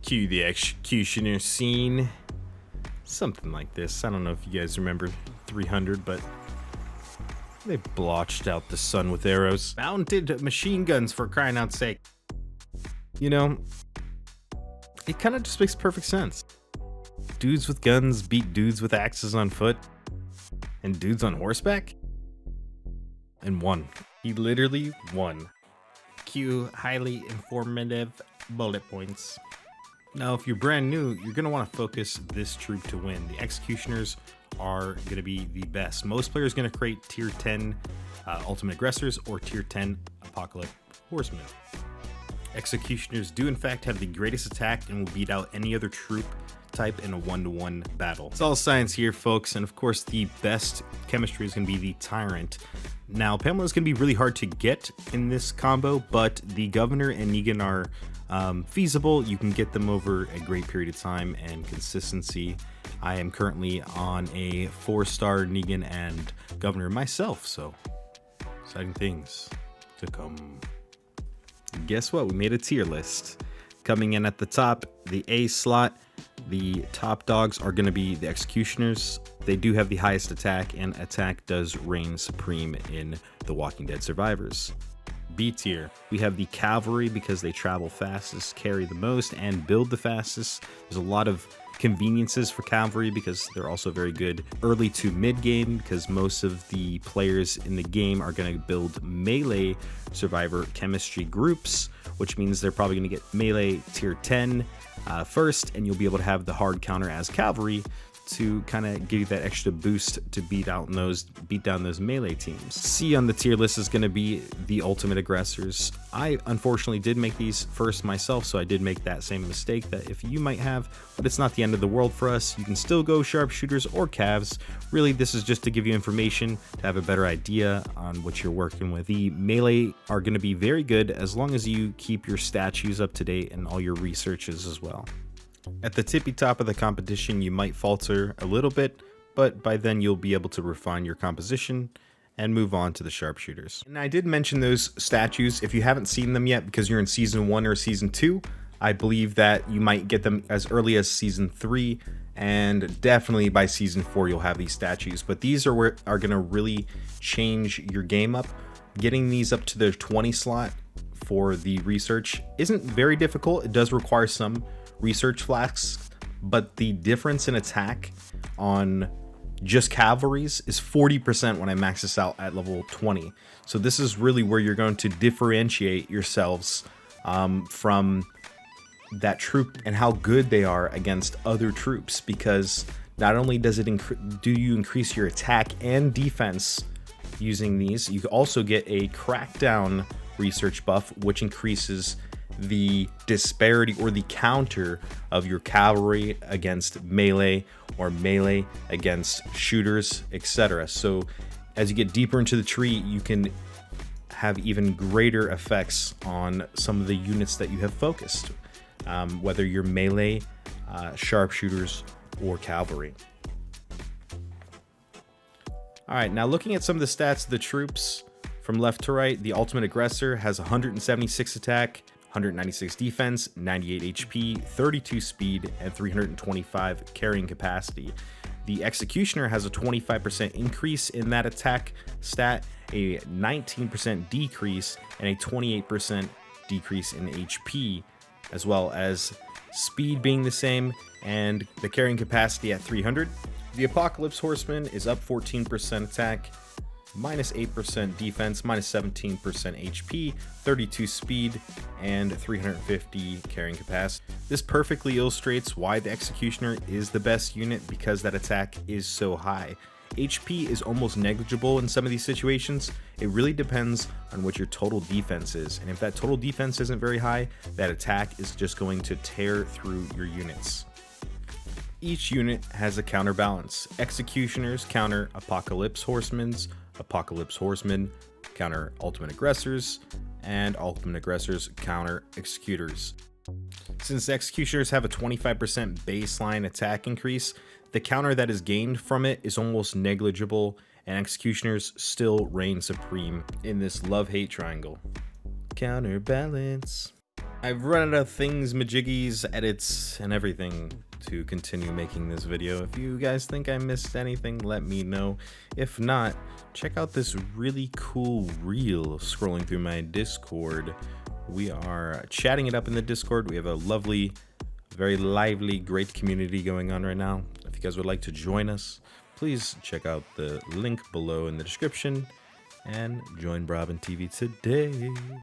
Cue the executioner scene. Something like this. I don't know if you guys remember 300, but they blotched out the sun with arrows. Mounted machine guns, for crying out sake. You know, it kind of just makes perfect sense. Dudes with guns beat dudes with axes on foot, and dudes on horseback, and won. He literally won. Cue highly informative bullet points. Now, if you're brand new, you're going to want to focus this troop to win. The executioners are going to be the best. Most players are going to create tier 10 ultimate aggressors or tier 10 apocalypse horsemen. Executioners do in fact have the greatest attack and will beat out any other troop type in a 1-to-1 battle. It's all science here, folks, and of course the best chemistry is going to be the Tyrant. Now, Pamela is going to be really hard to get in this combo, but the Governor and Negan are feasible. You can get them over a great period of time and consistency. I am currently on a 4-star Negan and Governor myself, so exciting things to come. Guess what? We made a tier list. Coming in at the top, the A slot, the top dogs are going to be the Executioners. They do have the highest attack, and attack does reign supreme in The Walking Dead Survivors. B tier, we have the Cavalry because they travel fastest, carry the most, and build the fastest. There's a lot of conveniences for Cavalry because they're also very good early to mid game, because most of the players in the game are going to build melee survivor chemistry groups, which means they're probably going to get melee tier 10 first, and you'll be able to have the hard counter as Cavalry to kind of give you that extra boost to beat down those melee teams. C on the tier list is going to be the ultimate aggressors. I unfortunately did make these first myself, so I did make that same mistake that if you might have, but it's not the end of the world for us. You can still go sharpshooters or calves. Really, this is just to give you information to have a better idea on what you're working with. The melee are going to be very good as long as you keep your statues up to date and all your researches as well. At the tippy top of the competition, you might falter a little bit, but by then you'll be able to refine your composition and move on to the sharpshooters. And I did mention those statues. If you haven't seen them yet because you're in season 1 or season 2, I believe that you might get them as early as season 3, and definitely by season 4 you'll have these statues. But these are going to really change your game up. Getting these up to the 20 slot for the research isn't very difficult. It does require some research flasks, but the difference in attack on just cavalries is 40% when I max this out at level 20. So this is really where you're going to differentiate yourselves from that troop and how good they are against other troops, because not only does it do you increase your attack and defense using these, you also get a crackdown research buff, which increases the disparity or the counter of your cavalry against melee or melee against shooters, etc. So as you get deeper into the tree, you can have even greater effects on some of the units that you have focused, whether you're melee, sharpshooters, or cavalry. All right, now looking at some of the stats of the troops from left to right, the ultimate aggressor has 176 attack, 196 defense, 98 HP, 32 speed, and 325 carrying capacity. The Executioner has a 25% increase in that attack stat, a 19% decrease, and a 28% decrease in HP, as well as speed being the same and the carrying capacity at 300. The Apocalypse Horseman is up 14% attack, minus 8% defense, minus 17% HP, 32 speed, and 350 carrying capacity. This perfectly illustrates why the Executioner is the best unit, because that attack is so high. HP is almost negligible in some of these situations. It really depends on what your total defense is, and if that total defense isn't very high, that attack is just going to tear through your units. Each unit has a counterbalance. Executioners counter Apocalypse Horsemen counter Ultimate Aggressors, and Ultimate Aggressors counter Executors. Since the Executioners have a 25% baseline attack increase, the counter that is gained from it is almost negligible, and Executioners still reign supreme in this love-hate triangle. Counterbalance. I've run out of things, majiggies, edits, and everything to continue making this video. If you guys think I missed anything, let me know. If not, check out this really cool reel scrolling through my Discord. We are chatting it up in the Discord. We have a lovely, very lively, great community going on right now. If you guys would like to join us, please check out the link below in the description and join Brabant TV today.